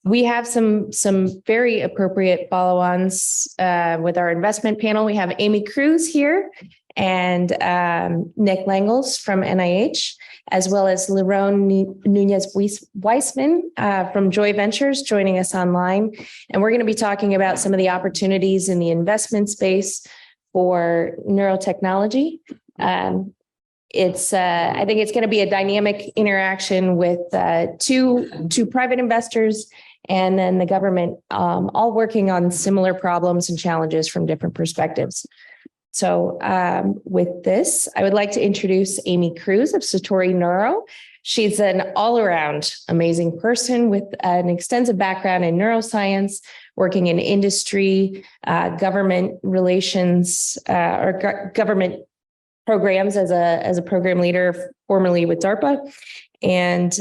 We have some very appropriate follow-ons with our investment panel. We have Amy Cruz here and Nick Langels from NIH, as well as Liron Nunez-Weissman from Joy Ventures joining us online. And we're going to be talking about some of the opportunities in the investment space for neurotechnology. I think it's going to be a dynamic interaction with two private investors and then the government, all working on similar problems and challenges from different perspectives. So with this, I would like to introduce Amy Cruz of Satori Neuro. She's an all-around amazing person with an extensive background in neuroscience, working in industry, government relations, or government programs as a program leader, formerly with DARPA, and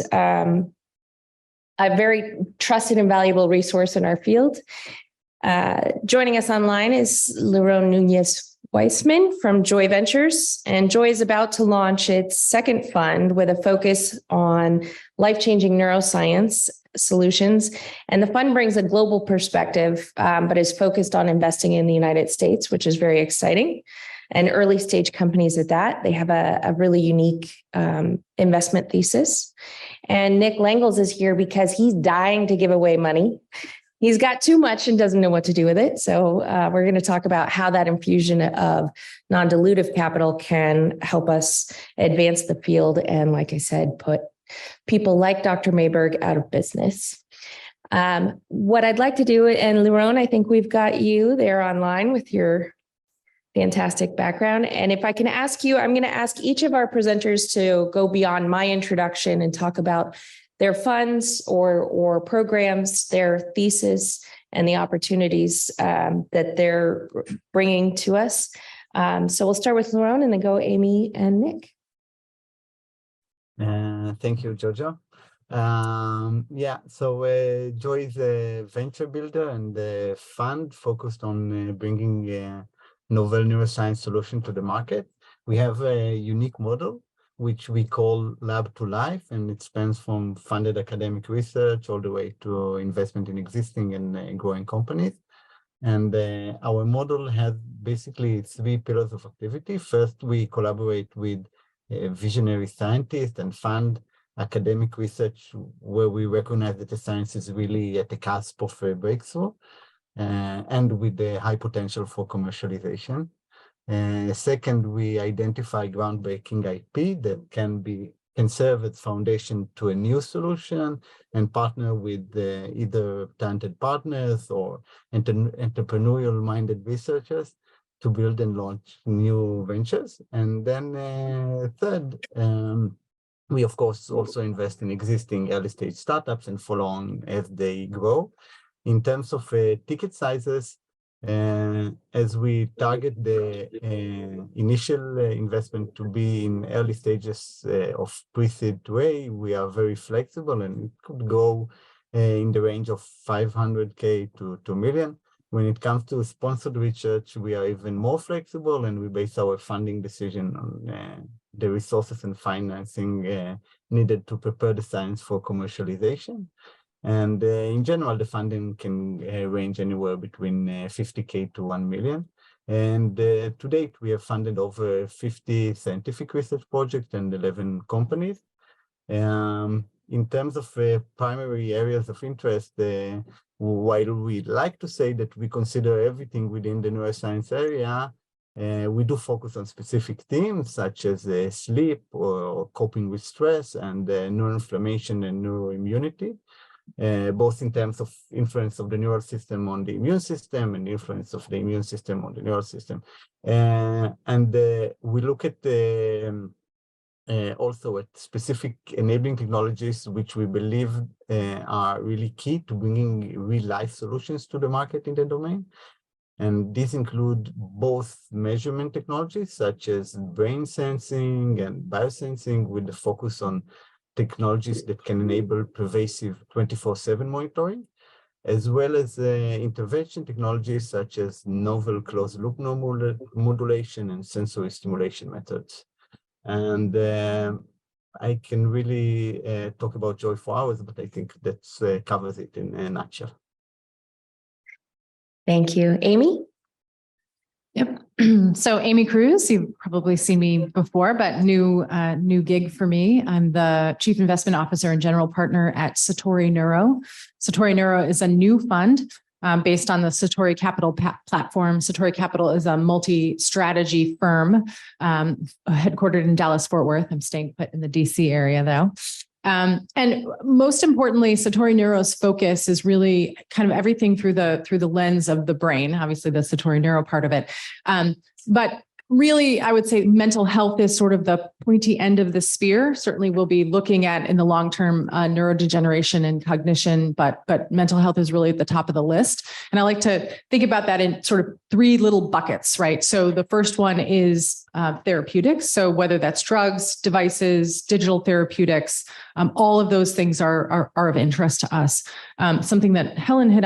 a very trusted and valuable resource in our field. Joining us online is Liron Nunez-Weissman from Joy Ventures, and Joy is about to launch its second fund with a focus on life-changing neuroscience solutions. And the fund brings a global perspective, but is focused on investing in the United States, which is very exciting. And early stage companies at that. They have a really unique investment thesis. And Nick Langels is here because he's dying to give away money. He's got too much and doesn't know what to do with it. So we're going to talk about how that infusion of non-dilutive capital can help us advance the field and, like I said, put people like Dr. Mayberg out of business. What I'd like to do, and Liron, I think we've got you there online with your fantastic background. And if I can ask you, I'm going to ask each of our presenters to go beyond my introduction and talk about their funds or programs, their thesis, and the opportunities that they're bringing to us. So we'll start with Liron and then go Amy and Nick. Thank you, Jojo. So Joy is a venture builder and a fund focused on bringing novel neuroscience solution to the market. We have a unique model, which we call Lab to Life, and it spans from funded academic research all the way to investment in existing and growing companies. And our model has basically 3 pillars of activity. First, we collaborate with visionary scientists and fund academic research where we recognize that the science is really at the cusp of a breakthrough. And with the high potential for commercialization. Second, we identify groundbreaking IP that can serve as foundation to a new solution and partner with either talented partners or entrepreneurial-minded researchers to build and launch new ventures. And then third, we of course also invest in existing early-stage startups and follow on as they grow. In terms of ticket sizes, as we target the initial investment to be in early stages of pre-seed to A, we are very flexible and it could go in the range of 500K to 2 million. When it comes to sponsored research, we are even more flexible and we base our funding decision on the resources and financing needed to prepare the science for commercialization. And in general, the funding can range anywhere between 50K to 1 million. And to date, we have funded over 50 scientific research projects and 11 companies. In terms of primary areas of interest, while we like to say that we consider everything within the neuroscience area, we do focus on specific themes such as sleep or coping with stress and neuroinflammation and neuroimmunity. Both in terms of influence of the neural system on the immune system and influence of the immune system on the neural system. And we look at also at specific enabling technologies, which we believe are really key to bringing real-life solutions to the market in the domain. And these include both measurement technologies, such as brain sensing and biosensing, with the focus on technologies that can enable pervasive 24/7 monitoring, as well as intervention technologies such as novel closed-loop modulation and sensory stimulation methods. And I can really talk about joy for hours, but I think that covers it in a nutshell. Thank you. Amy? Yep. So Amy Cruz, you've probably seen me before, but new gig for me. I'm the Chief Investment Officer and General Partner at Satori Neuro. Satori Neuro is a new fund based on the Satori Capital platform. Satori Capital is a multi-strategy firm headquartered in Dallas-Fort Worth. I'm staying put in the DC area though. And most importantly, Satori Neuro's focus is really kind of everything through the lens of the brain, obviously the Satori Neuro part of it. But really, I would say mental health is sort of the pointy end of the spear. Certainly we'll be looking at in the long term neurodegeneration and cognition, but mental health is really at the top of the list. And I like to think about that in sort of three little buckets, right? So the first one is therapeutics. So whether that's drugs, devices, digital therapeutics, all of those things are of interest to us. Something that Helen hit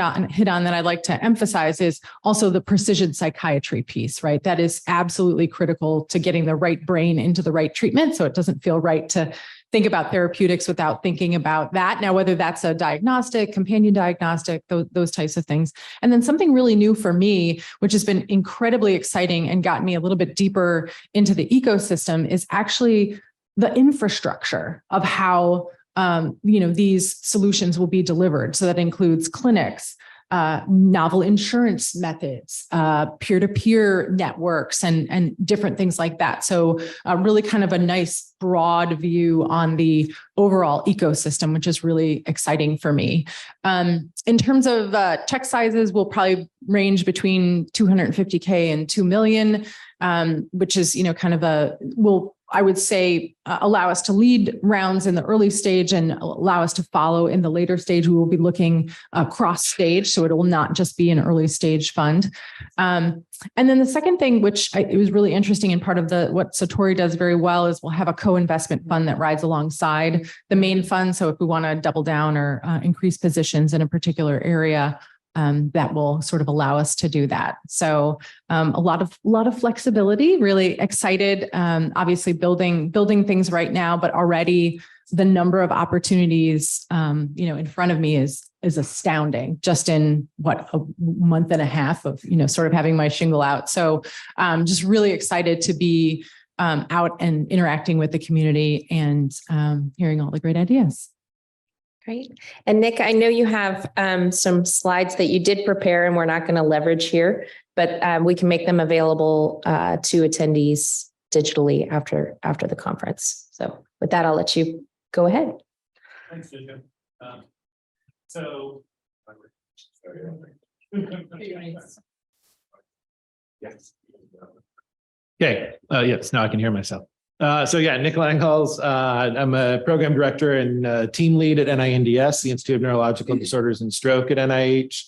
on that I'd like to emphasize is also the precision psychiatry piece, right? That is absolutely critical to getting the right brain into the right treatment. So it doesn't feel right to think about therapeutics without thinking about that. Now, whether that's a diagnostic, companion diagnostic, those types of things. And then something really new for me, which has been incredibly exciting and got me a little bit deeper into the ecosystem, is actually the infrastructure of how these solutions will be delivered. So that includes clinics, novel insurance methods, peer-to-peer networks, and different things like that. So really kind of a nice broad view on the overall ecosystem, which is really exciting for me. In terms of check sizes, will probably range between $250K and $2 million, which is, kind of I would say, allow us to lead rounds in the early stage and allow us to follow in the later stage. We will be looking cross stage, so it will not just be an early stage fund. And then the second thing, which it was really interesting and part of what Satori does very well, is we'll have a co-investment fund that rides alongside the main fund. So if we want to double down or increase positions in a particular area, that will sort of allow us to do that. So a lot of flexibility, really excited, obviously building things right now, but already the number of opportunities, in front of me is astounding, just in a month and a half of, sort of having my shingle out. So just really excited to be out and interacting with the community and hearing all the great ideas. Great. And Nick, I know you have some slides that you did prepare and we're not going to leverage here, but we can make them available to attendees digitally after the conference. So with that, I'll let you go ahead. Thanks, Jacob. Yes. Okay. Yes, now I can hear myself. Nick Langholz. I'm a program director and team lead at NINDS, the Institute of Neurological Disorders and Stroke at NIH.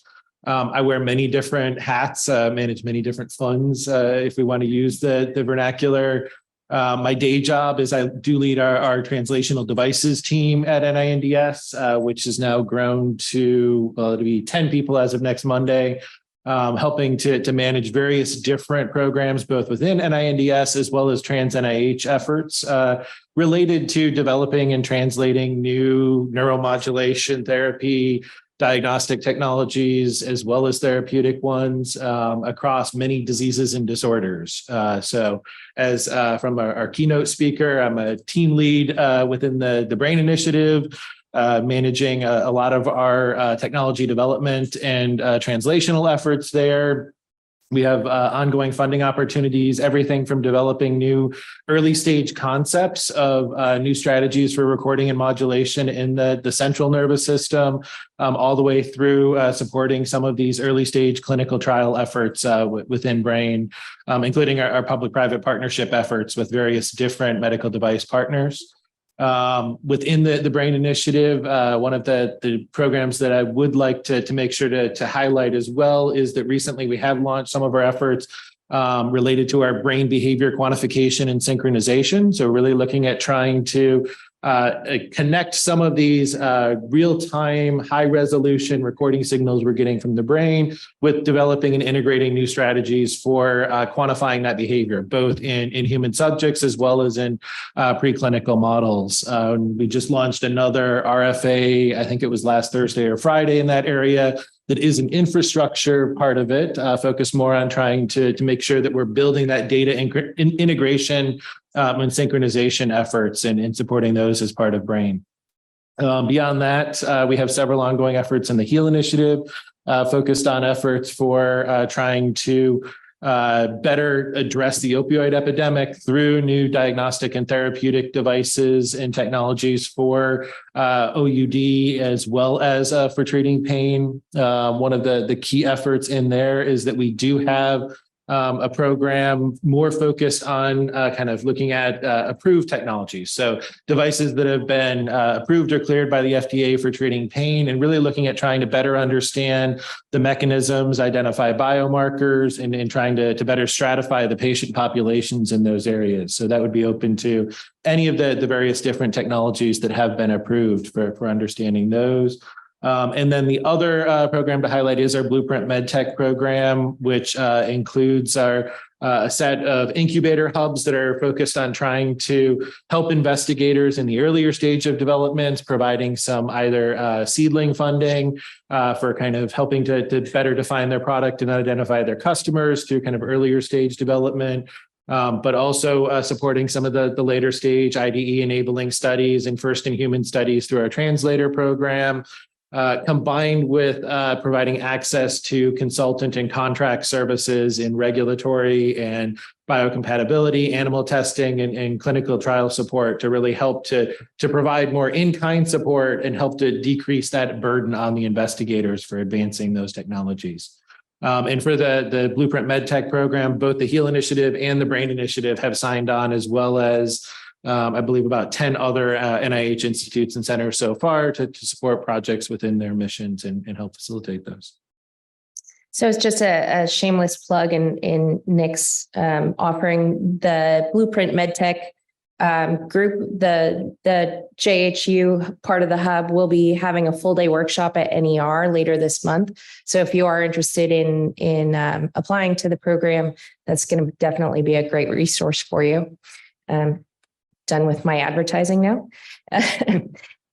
I wear many different hats, manage many different funds, if we want to use the vernacular. My day job is I do lead our translational devices team at NINDS, which has now grown to, it'll be 10 people as of next Monday. Helping to manage various different programs, both within NINDS as well as trans NIH efforts related to developing and translating new neuromodulation therapy, diagnostic technologies, as well as therapeutic ones across many diseases and disorders. So as from our keynote speaker, I'm a team lead within the Brain Initiative, managing a lot of our technology development and translational efforts there. We have ongoing funding opportunities, everything from developing new early stage concepts of new strategies for recording and modulation in the central nervous system, all the way through supporting some of these early stage clinical trial efforts within brain, including our public-private partnership efforts with various different medical device partners. Within the Brain Initiative, one of the programs that I would like to make sure to highlight as well is that recently we have launched some of our efforts related to our brain behavior quantification and synchronization. So really looking at trying to connect some of these real-time, high-resolution recording signals we're getting from the brain with developing and integrating new strategies for quantifying that behavior, both in human subjects as well as in preclinical models. We just launched another RFA, I think it was last Thursday or Friday in that area, that is an infrastructure part of it, focused more on trying to make sure that we're building that data integration and synchronization efforts and supporting those as part of BRAIN. Beyond that, we have several ongoing efforts in the HEAL initiative, focused on efforts for trying to better address the opioid epidemic through new diagnostic and therapeutic devices and technologies for OUD as well as for treating pain. One of the key efforts in there is that we do have a program more focused on kind of looking at approved technologies. So devices that have been approved or cleared by the FDA for treating pain, and really looking at trying to better understand the mechanisms, identify biomarkers, and trying to better stratify the patient populations in those areas. So that would be open to any of the various different technologies that have been approved for understanding those. And then the other program to highlight is our Blueprint MedTech program, which includes our a set of incubator hubs that are focused on trying to help investigators in the earlier stage of development, providing some either seedling funding for kind of helping to better define their product and identify their customers through kind of earlier stage development. But also supporting some of the later stage IDE enabling studies and first in human studies through our translator program. Combined with providing access to consultant and contract services in regulatory and biocompatibility, animal testing, and clinical trial support to really help to provide more in-kind support and help to decrease that burden on the investigators for advancing those technologies. And for the Blueprint MedTech program, both the HEAL initiative and the BRAIN initiative have signed on, as well as I believe about 10 other NIH institutes and centers so far to support projects within their missions and help facilitate those. So it's just a shameless plug in Nick's offering the Blueprint MedTech group. The JHU part of the hub will be having a full day workshop at NER later this month. So if you are interested in applying to the program, that's going to definitely be a great resource for you. Done with my advertising now.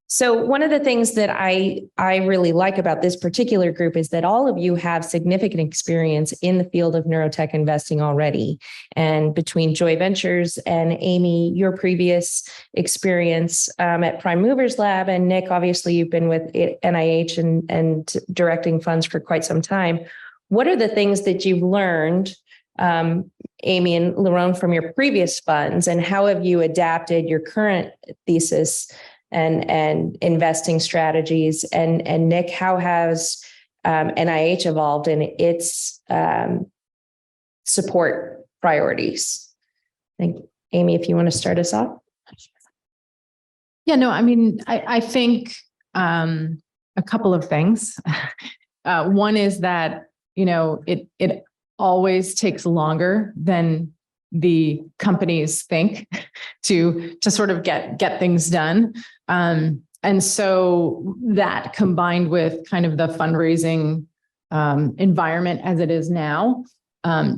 So one of the things that I really like about this particular group is that all of you have significant experience in the field of neurotech investing already. And between Joy Ventures and Amy, your previous experience at Prime Movers Lab, and Nick, obviously you've been with NIH and directing funds for quite some time. What are the things that you've learned, Amy and Lerone, from your previous funds, and how have you adapted your current thesis and investing strategies? And Nick, how has NIH evolved in its support priorities? I think, Amy, if you want to start us off. Yeah, no, I mean, I think a couple of things. One is that, it always takes longer than the companies think to sort of get things done. And so that, combined with kind of the fundraising environment as it is now,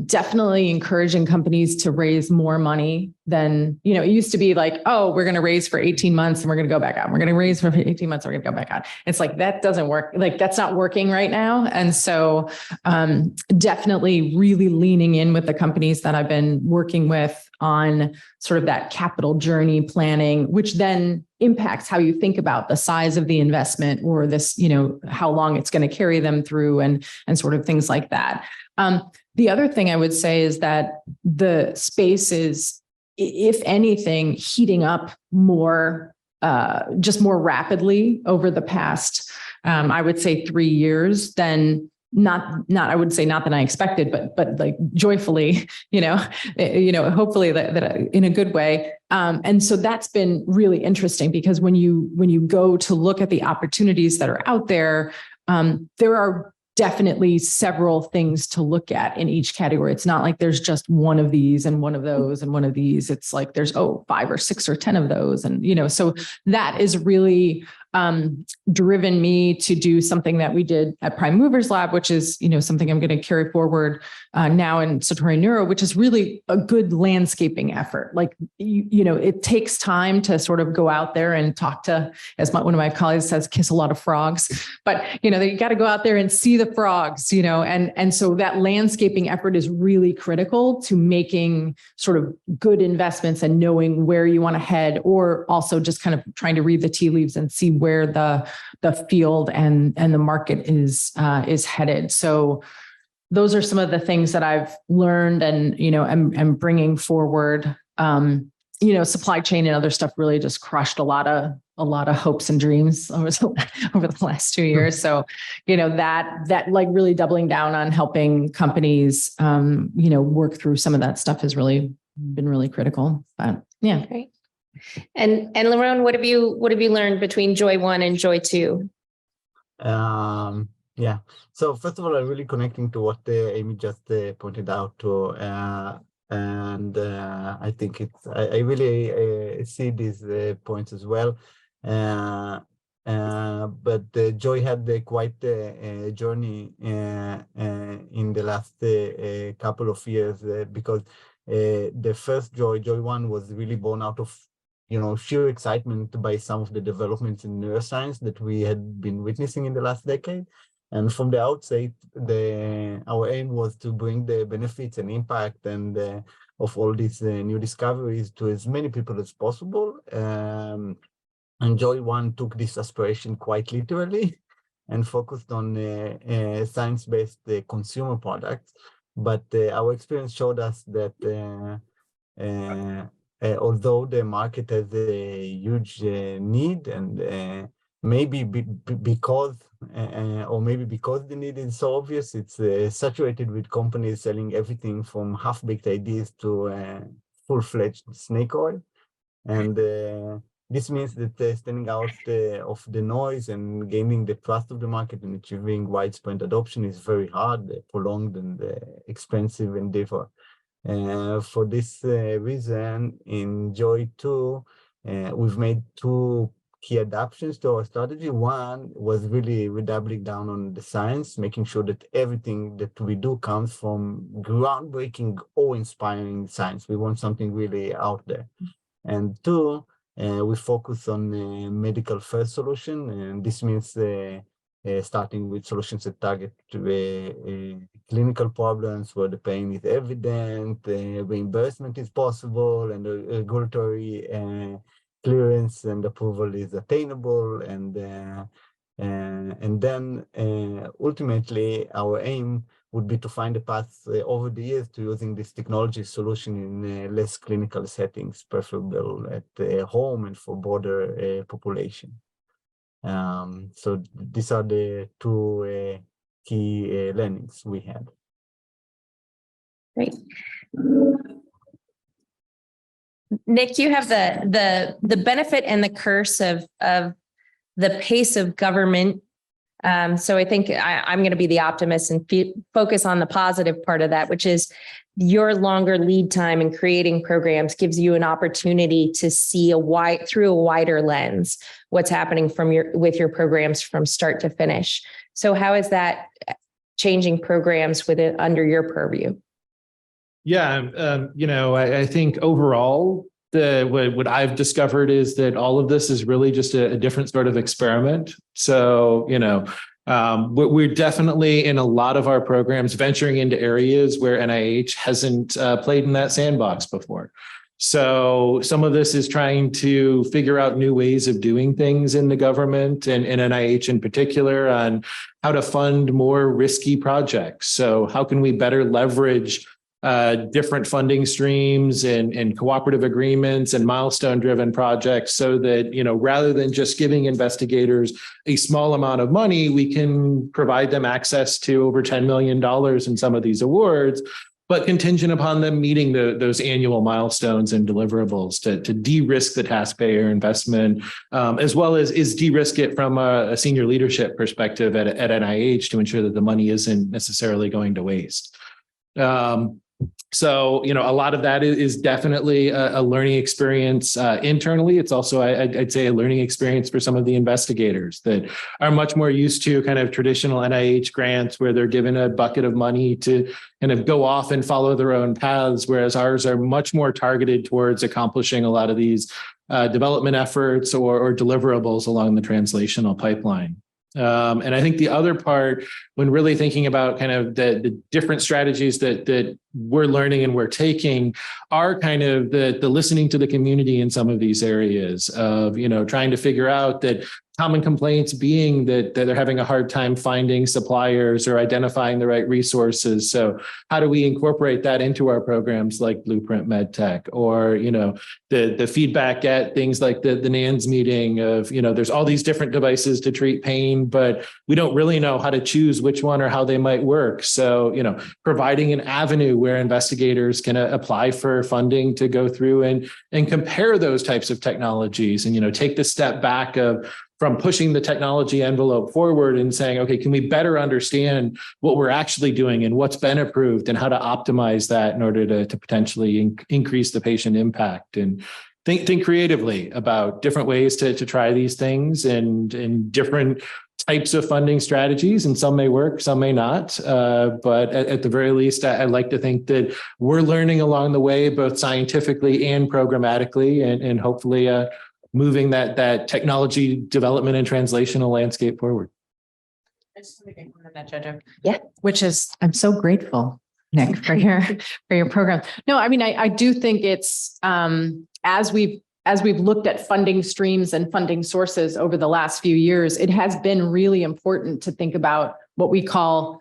definitely encouraging companies to raise more money than, it used to be like, oh, we're going to raise for 18 months and we're going to go back out. We're going to raise for 18 months and we're going to go back out. It's like, that doesn't work. Like, that's not working right now. And so definitely really leaning in with the companies that I've been working with on sort of that capital journey planning, which then impacts how you think about the size of the investment or this, how long it's going to carry them through and sort of things like that. The other thing I would say is that the space is, if anything, heating up more, just more rapidly over the past, I would say 3 years than I would say not that I expected, but like joyfully, hopefully that in a good way. And so that's been really interesting, because when you go to look at the opportunities that are out there, there are definitely several things to look at in each category. It's not like there's just one of these and one of those and one of these. It's like there's 5 or 6 or 10 of those. And, so that is really driven me to do something that we did at Prime Movers Lab, which is, something I'm going to carry forward now in Satori Neuro, which is really a good landscaping effort. Like, it takes time to sort of go out there and talk to, as one of my colleagues says, kiss a lot of frogs, but, you got to go out there and see the frogs, and so that landscaping effort is really critical to making sort of good investments and knowing where you want to head, or also just kind of trying to read the tea leaves and see where the field and the market is headed. So those are some of the things that I've learned and, am bringing forward. Supply chain and other stuff really just crushed a lot of hopes and dreams over the last 2 years. So, that like really doubling down on helping companies, work through some of that stuff has really been really critical. But yeah. Great. And Lerone, what have you learned between Joy 1 and Joy 2? Yeah. So first of all, I'm really connecting to what Amy just pointed out to, and I think I really see these points as well. But Joy had quite a journey in the last couple of years because the first Joy 1 was really born out of sheer excitement by some of the developments in neuroscience that we had been witnessing in the last decade. And from the outset, our aim was to bring the benefits and impact and of all these new discoveries to as many people as possible. And Joy 1 took this aspiration quite literally and focused on science-based consumer products. But our experience showed us that although the market has a huge need, and maybe because the need is so obvious, it's saturated with companies selling everything from half-baked ideas to full-fledged snake oil. And this means that standing out of the noise and gaining the trust of the market and achieving widespread adoption is very hard, prolonged, and expensive endeavor. For this reason, in Joy 2, we've made 2 key adaptations to our strategy. One was really doubling down on the science, making sure that everything that we do comes from groundbreaking or inspiring science. We want something really out there. And 2, we focus on medical first solution, and this means starting with solutions that target clinical problems where the pain is evident, reimbursement is possible, and regulatory clearance and approval is attainable. And then ultimately, our aim would be to find a path over the years to using this technology solution in less clinical settings, preferable at home and for broader population. So these are the 2 key learnings we had. Great. Nick, you have the benefit and the curse of the pace of government. So I think I'm going to be the optimist and focus on the positive part of that, which is your longer lead time in creating programs gives you an opportunity to see through a wider lens what's happening with your programs from start to finish. So how is that changing programs under your purview? Yeah, I think overall, what I've discovered is that all of this is really just a different sort of experiment. So, we're definitely in a lot of our programs venturing into areas where NIH hasn't played in that sandbox before. So some of this is trying to figure out new ways of doing things in the government and in NIH in particular on how to fund more risky projects. So how can we better leverage different funding streams and cooperative agreements and milestone-driven projects so that, rather than just giving investigators a small amount of money, we can provide them access to over $10 million in some of these awards but contingent upon them meeting those annual milestones and deliverables to de-risk the taxpayer investment, as well as de-risk it from a senior leadership perspective at NIH to ensure that the money isn't necessarily going to waste. So, a lot of that is definitely a learning experience internally. It's also, I'd say, a learning experience for some of the investigators that are much more used to kind of traditional NIH grants where they're given a bucket of money to kind of go off and follow their own paths, whereas ours are much more targeted towards accomplishing a lot of these development efforts or deliverables along the translational pipeline. And I think the other part, when really thinking about kind of the different strategies that we're learning and we're taking, are kind of the listening to the community in some of these areas of, trying to figure out that common complaints being that they're having a hard time finding suppliers or identifying the right resources. So how do we incorporate that into our programs like Blueprint MedTech, or, the feedback at things like the NANS meeting of, there's all these different devices to treat pain, but we don't really know how to choose which one or how they might work. So, providing an avenue where investigators can apply for funding to go through and compare those types of technologies and, take the step back from pushing the technology envelope forward and saying, okay, can we better understand what we're actually doing and what's been approved and how to optimize that in order to potentially increase the patient impact, and think creatively about different ways to try these things and different types of funding strategies. And some may work, some may not. But at the very least, I'd like to think that we're learning along the way, both scientifically and programmatically, and hopefully moving that technology development and translational landscape forward. I just want to get one of that, Jojo. Yeah. Which is, I'm so grateful, Nick, for your program. No, I mean, I do think it's as we've looked at funding streams and funding sources over the last few years, it has been really important to think about what we call,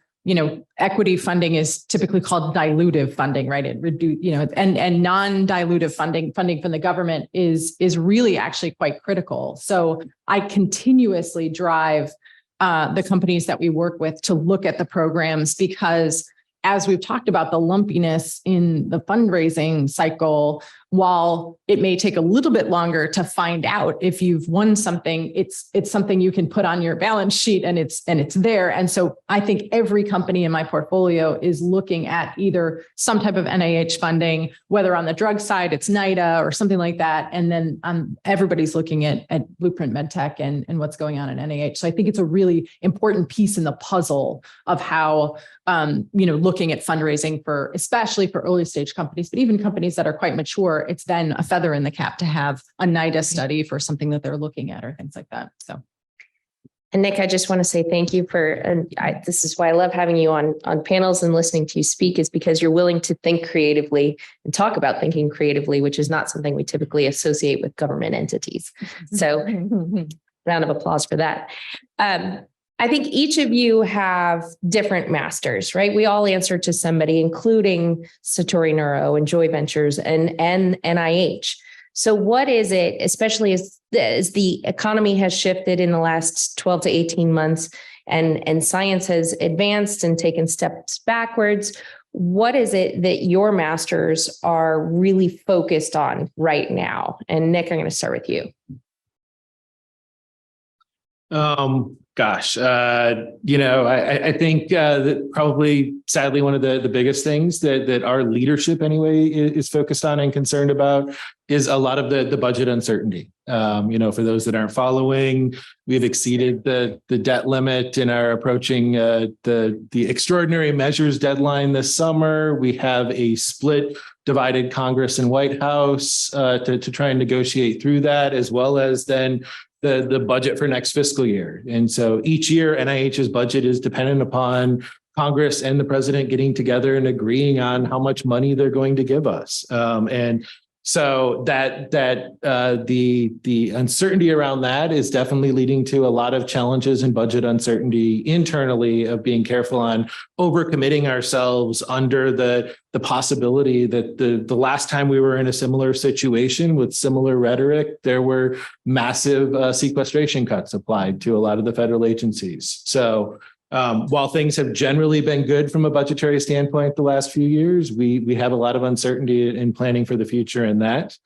equity funding is typically called dilutive funding, right? It reduce, and non-dilutive funding from the government is really actually quite critical. So I continuously drive the companies that we work with to look at the programs, because as we've talked about the lumpiness in the fundraising cycle, while it may take a little bit longer to find out if you've won something, it's something you can put on your balance sheet and it's there. And so I think every company in my portfolio is looking at either some type of NIH funding, whether on the drug side, it's NIDA or something like that. And then everybody's looking at Blueprint MedTech and what's going on at NIH. So I think it's a really important piece in the puzzle of how, looking at fundraising especially for early stage companies, but even companies that are quite mature, it's then a feather in the cap to have a NIDA study for something that they're looking at or things like that. So. And Nick, I just want to say thank you this is why I love having you on panels and listening to you speak, is because you're willing to think creatively and talk about thinking creatively, which is not something we typically associate with government entities. So round of applause for that. I think each of you have different masters, right? We all answer to somebody, including Satori Neuro and Joy Ventures and NIH. So what is it, especially as the economy has shifted in the last 12 to 18 months and science has advanced and taken steps backwards, what is it that your masters are really focused on right now? And Nick, I'm going to start with you. I think that probably, sadly, one of the biggest things that our leadership anyway is focused on and concerned about is a lot of the budget uncertainty. For those that aren't following, we've exceeded the debt limit and are approaching the extraordinary measures deadline this summer. We have a divided Congress and White House to try and negotiate through that, as well as then the budget for next fiscal year. And so each year NIH's budget is dependent upon Congress and the president getting together and agreeing on how much money they're going to give us. And so the uncertainty around that is definitely leading to a lot of challenges and budget uncertainty internally of being careful on overcommitting ourselves under the possibility that the last time we were in a similar situation with similar rhetoric, there were massive sequestration cuts applied to a lot of the federal agencies. So While things have generally been good from a budgetary standpoint the last few years, we have a lot of uncertainty in planning for the future in that.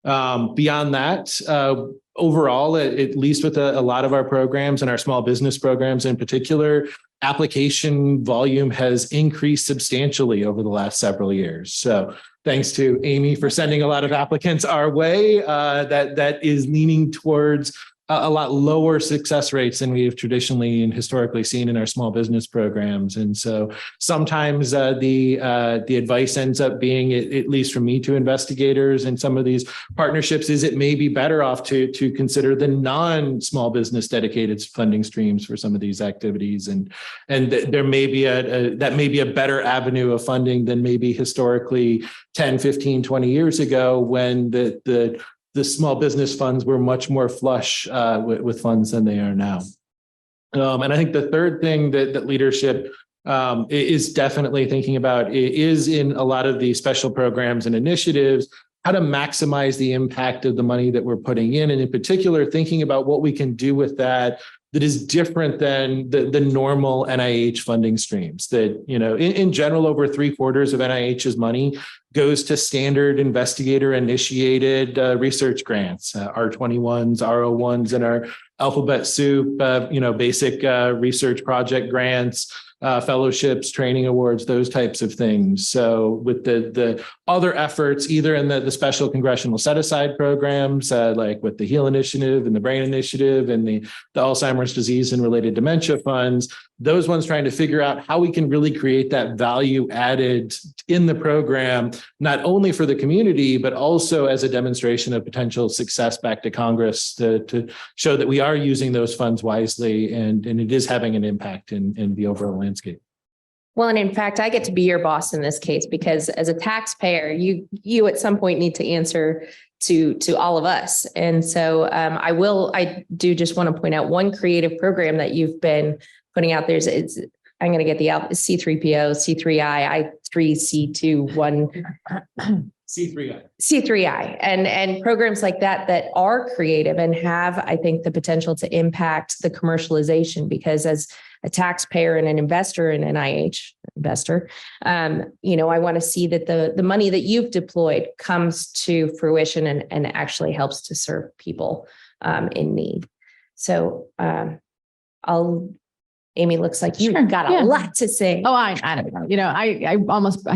Beyond that, overall, at least with a lot of our programs and our small business programs in particular, application volume has increased substantially over the last several years. So thanks to Amy for sending a lot of applicants our way, that is leaning towards a lot lower success rates than we have traditionally and historically seen in our small business programs. And so sometimes the advice ends up being, at least from me to investigators and some of these partnerships, is it may be better off to consider the non-small business dedicated funding streams for some of these activities. And there may be that may be a better avenue of funding than maybe historically 10, 15, 20 years ago, when the small business funds were much more flush with funds than they are now. And I think the third thing that leadership is definitely thinking about is, in a lot of these special programs and initiatives, how to maximize the impact of the money that we're putting in. And in particular, thinking about what we can do with that is different than the normal NIH funding streams. That, in general, over 3/4 of NIH's money goes to standard investigator initiated research grants, R21s, R01s, and our alphabet soup, basic research project grants, fellowships, training awards, those types of things. So with the other efforts, either in the special congressional set-aside programs, like with the HEAL Initiative and the BRAIN Initiative and the Alzheimer's disease and related dementia funds, those ones trying to figure out how we can really create that value added in the program, not only for the community, but also as a demonstration of potential success back to Congress to show that we are using those funds wisely and it is having an impact in the overall landscape. Well, and in fact, I get to be your boss in this case, because as a taxpayer, you at some point need to answer to all of us. And so I do just want to point out one creative program that you've been putting out there. I'm going to get the C3PO, C3I, I3C2, 1 C3I, and programs like that are creative and have, I think, the potential to impact the commercialization. Because as a taxpayer and an investor in NIH, I want to see that the money that you've deployed comes to fruition and actually helps to serve people in need. So Amy, looks like you've got a lot to say. Oh, I don't know. I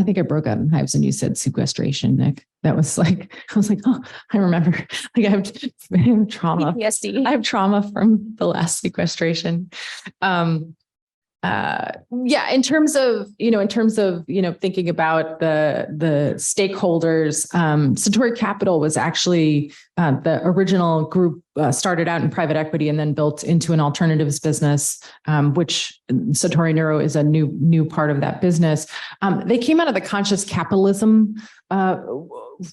think I broke out in hives when you said sequestration, Nick. That was like, I was like, oh, I remember. Like I have trauma. PTSD. I have trauma from the last sequestration. In terms of thinking about the stakeholders, Satori Capital was actually the original group started out in private equity and then built into an alternatives business, which Satori Neuro is a new part of that business. They came out of the conscious capitalism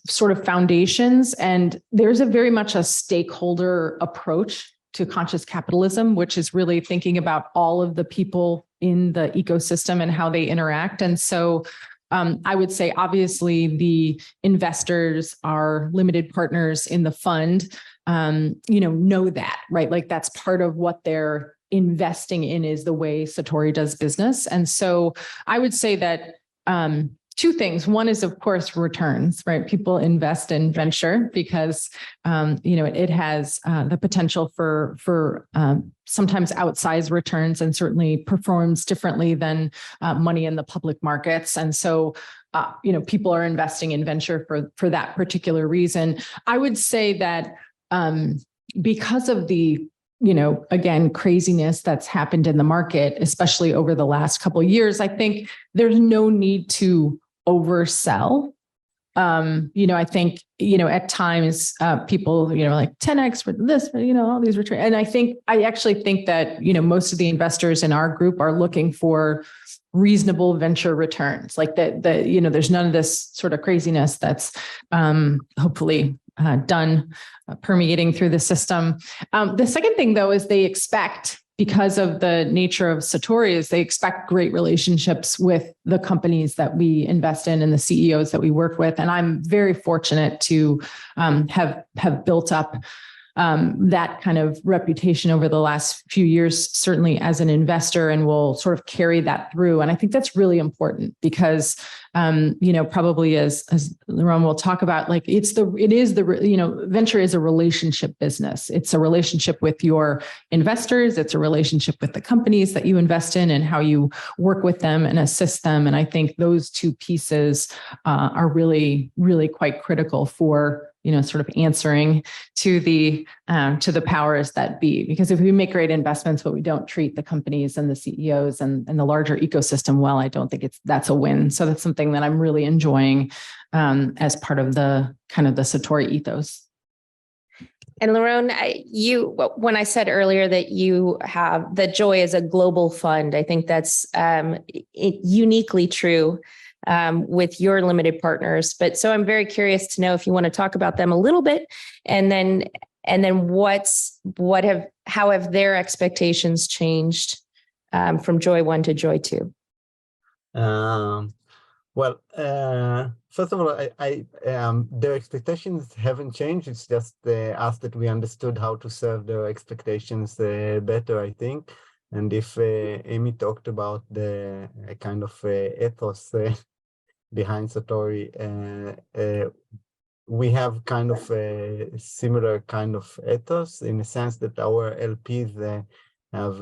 sort of foundations, and there's a very much a stakeholder approach to conscious capitalism, which is really thinking about all of the people in the ecosystem and how they interact. And so I would say, obviously, the investors are limited partners in the fund, know that, right? Like that's part of what they're investing in, is the way Satori does business. And so I would say that two things. One is, of course, returns, right? People invest in venture because, it has the potential for sometimes outsized returns, and certainly performs differently than money in the public markets. And so, people are investing in venture for that particular reason. I would say that because of the again, craziness that's happened in the market, especially over the last couple of years, I think there's no need to oversell. I think, at times people, like 10X for this, all these returns. And I actually think that, most of the investors in our group are looking for reasonable venture returns, like there's none of this sort of craziness that's hopefully done permeating through the system. The second thing, though, is they expect, because of the nature of Satori, is they expect great relationships with the companies that we invest in and the CEOs that we work with. And I'm very fortunate to have built up that kind of reputation over the last few years, certainly as an investor, and will sort of carry that through. And I think that's really important because, probably as Liron will talk about, like venture is a relationship business. It's a relationship with your investors. It's a relationship with the companies that you invest in and how you work with them and assist them. And I think those two pieces are really, really quite critical for sort of answering to the powers that be. Because if we make great investments, but we don't treat the companies and the CEOs and the larger ecosystem well, I don't think that's a win. So that's something that I'm really enjoying as part of the kind of the Satori ethos. And Liron, when I said earlier that Joy is a global fund, I think that's uniquely true with your limited partners. But so I'm very curious to know if you want to talk about them a little bit, and then how have their expectations changed from Joy 1 to Joy 2? First of all, their expectations haven't changed. It's just us that we understood how to serve their expectations better, I think. And if Amy talked about the kind of ethos behind Satori, we have kind of a similar kind of ethos in the sense that our LPs have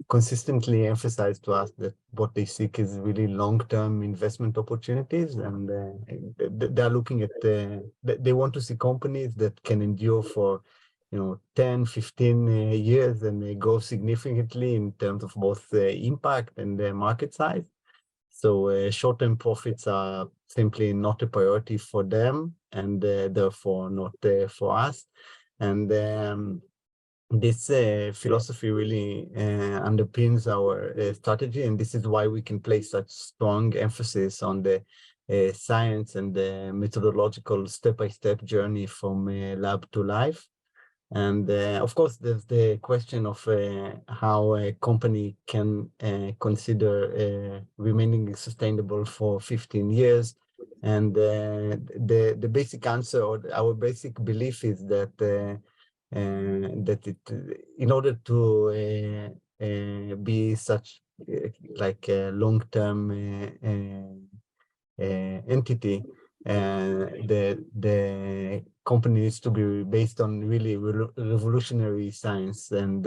consistently emphasized to us that what they seek is really long-term investment opportunities, and they're looking at they want to see companies that can endure for 10, 15 years and grow significantly in terms of both impact and market size. So short-term profits are simply not a priority for them, and therefore not for us. And this philosophy really underpins our strategy, and this is why we can place such strong emphasis on the science and the methodological step-by-step journey from lab to life. And of course, there's the question of how a company can consider remaining sustainable for 15 years. And the basic answer, or our basic belief, is that in order to be such like a long-term entity, the company needs to be based on really revolutionary science, and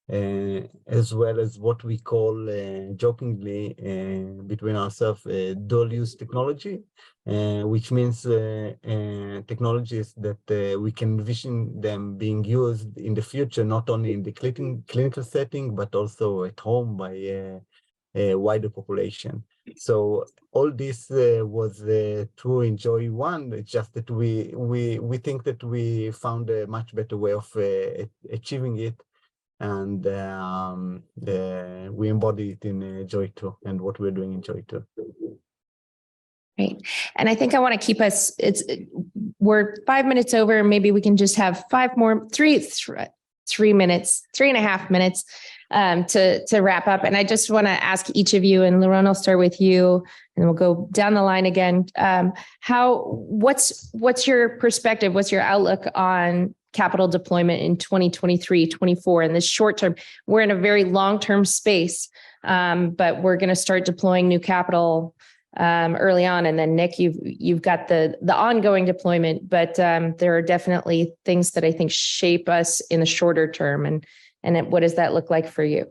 as well as what we call jokingly between ourselves dual-use technology, which means technologies that we can envision them being used in the future, not only in the clinical setting, but also at home by a wider population. So all this was true in Joy 1. It's just that we think that we found a much better way of achieving it, and we embody it in Joy 2 and what we're doing in Joy 2. Great. And I think I want to keep us, we're 5 minutes over. Maybe we can just have 3.5 minutes to wrap up. And I just want to ask each of you, and Liron, I'll start with you, and we'll go down the line again. What's your perspective? What's your outlook on capital deployment in 2023, 24? In this short term, we're in a very long-term space, but we're going to start deploying new capital early on. And then Nick, you've got the ongoing deployment, but there are definitely things that I think shape us in the shorter term. And what does that look like for you?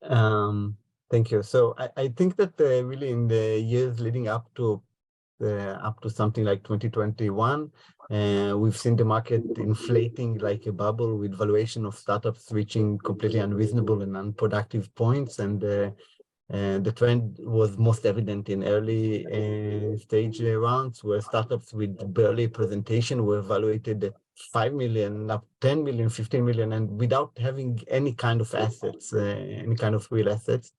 Thank you. So I think that really in the years leading up to something like 2021, we've seen the market inflating like a bubble, with valuation of startups reaching completely unreasonable and unproductive points. And the trend was most evident in early stage rounds, where startups with barely presentation were evaluated at 5 million, up 10 million, 15 million, and without having any kind of assets, any kind of real assets.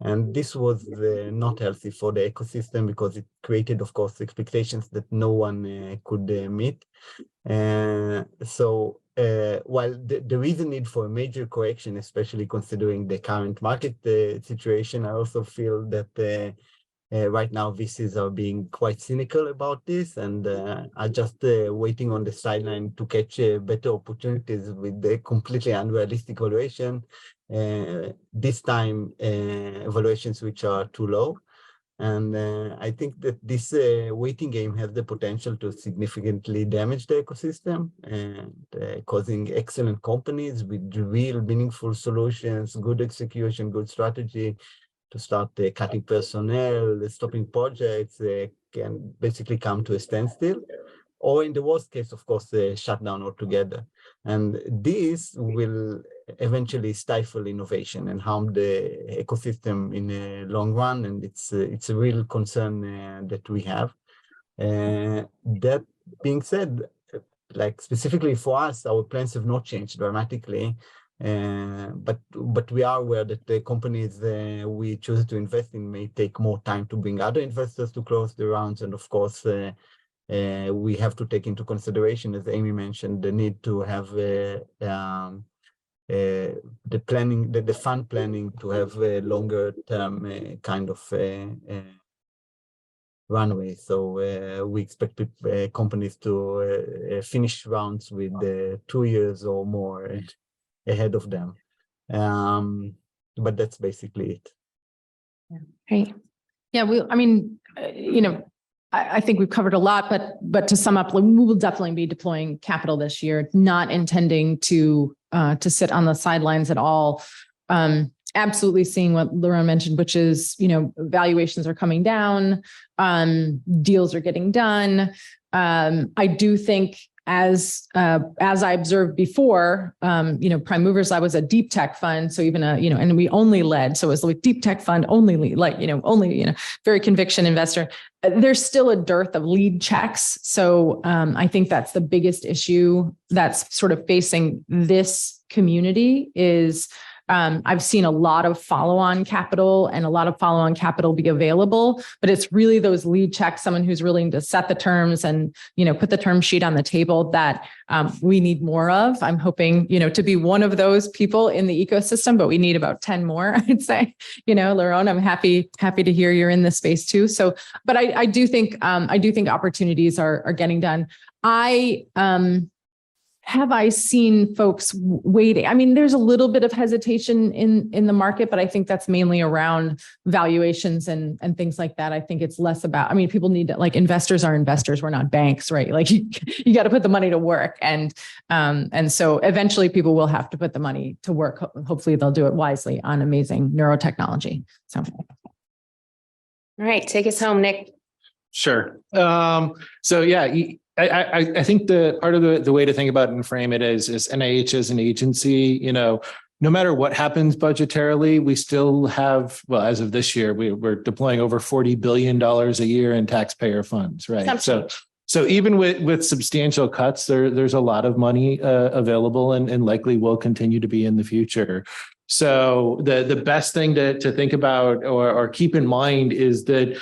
And this was not healthy for the ecosystem, because it created, of course, expectations that no one could meet. So while there is a need for a major correction, especially considering the current market situation, I also feel that Right now, VCs are being quite cynical about this and are just waiting on the sideline to catch better opportunities with the completely unrealistic valuation. This time, valuations which are too low. And I think that this waiting game has the potential to significantly damage the ecosystem and causing excellent companies with real meaningful solutions, good execution, good strategy to start cutting personnel, stopping projects, can basically come to a standstill. Or in the worst case, of course, shut down altogether. And this will eventually stifle innovation and harm the ecosystem in the long run. And it's a real concern that we have. That being said, like specifically for us, our plans have not changed dramatically. But we are aware that the companies we choose to invest in may take more time to bring other investors to close the rounds. And of course, we have to take into consideration, as Amy mentioned, the need to have the planning, the fund planning to have a longer term kind of runway. So we expect companies to finish rounds with 2 years or more ahead of them. But that's basically it. Great. Yeah, I think we've covered a lot, but to sum up, we will definitely be deploying capital this year, not intending to sit on the sidelines at all. Absolutely seeing what Liron mentioned, which is, valuations are coming down, deals are getting done. I do think as I observed before, Prime Movers Lab was a deep tech fund. So even and we only led, so it was like deep tech fund only, very conviction investor. There's still a dearth of lead checks. So I think that's the biggest issue that's sort of facing this community is I've seen a lot of follow-on capital and a lot of follow-on capital be available, but it's really those lead checks, someone who's willing to set the terms and, put the term sheet on the table that we need more of. I'm hoping, to be one of those people in the ecosystem, but we need about 10 more, I'd say. Liron, I'm happy to hear you're in this space too. So, but I do think opportunities are getting done. Have I seen folks waiting? I mean, there's a little bit of hesitation in the market, but I think that's mainly around valuations and things like that. I think it's less about, people need to, investors are investors. We're not banks, right? Like you got to put the money to work. And so eventually people will have to put the money to work. Hopefully they'll do it wisely on amazing neurotechnology. So. All right, take us home, Nick. Sure. So yeah, I think the part of the way to think about it and frame it is NIH as an agency, no matter what happens budgetarily, we still have, well, as of this year, we're deploying over $40 billion a year in taxpayer funds, right? So even with substantial cuts, there's a lot of money available and likely will continue to be in the future. So the best thing to think about or keep in mind is that,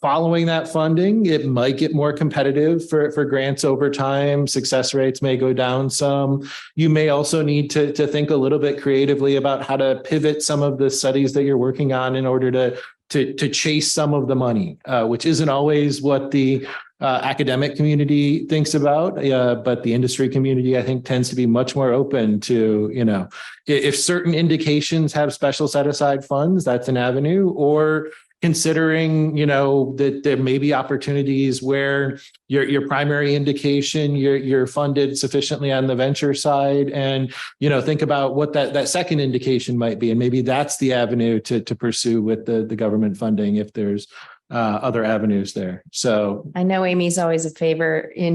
following that funding, it might get more competitive for grants over time. Success rates may go down some. You may also need to think a little bit creatively about how to pivot some of the studies that you're working on in order to chase some of the money, which isn't always what the academic community thinks about, but the industry community, I think, tends to be much more open to, if certain indications have special set aside funds, that's an avenue, or considering, that there may be opportunities where your primary indication, you're funded sufficiently on the venture side, and, think about what that second indication might be. And maybe that's the avenue to pursue with the government funding if there's other avenues there. So I know Amy's always in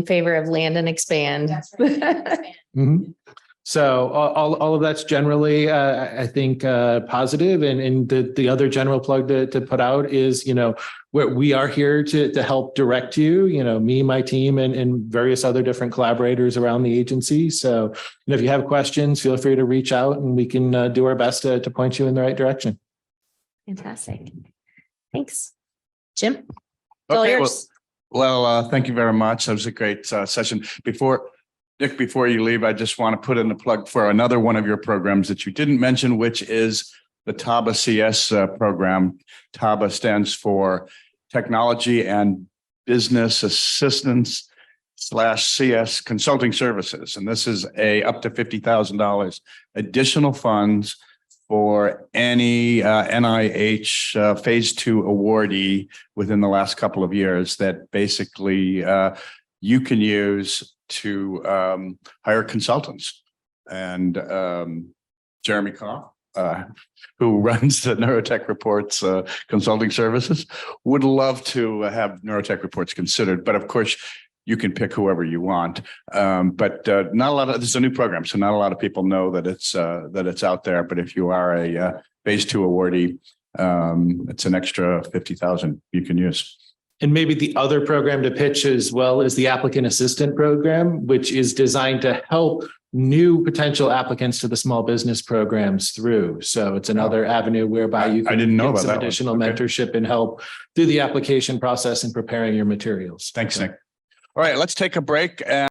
favor of land and expand. Mm-hmm. So all of that's generally, I think, positive. And the other general plug to put out is, where we are here to help direct you, me, my team, and various other different collaborators around the agency. So, if you have questions, feel free to reach out and we can do our best to point you in the right direction. Fantastic. Thanks. Jim? Okay, well, thank you very much. That was a great session. Nick, before you leave, I just want to put in a plug for another one of your programs that you didn't mention, which is the TABA CS program. TABA stands for Technology and Business Assistance / CS Consulting Services. And this is up to $50,000 additional funds for any NIH Phase 2 awardee within the last couple of years that basically you can use to hire consultants. And Jeremy Koff, who runs the Neurotech Reports consulting services, would love to have Neurotech Reports considered. But of course, you can pick whoever you want. But not a lot of, this is a new program, so not a lot of people know that it's out there. But if you are a Phase 2 awardee, it's an extra $50,000 you can use. And maybe the other program to pitch as well is the applicant assistant program, which is designed to help new potential applicants to the small business programs through. So it's another avenue whereby you can didn't know get about some that one. additional Okay. mentorship and help through the application process and preparing your materials. Thanks, Nick. All right, let's take a break.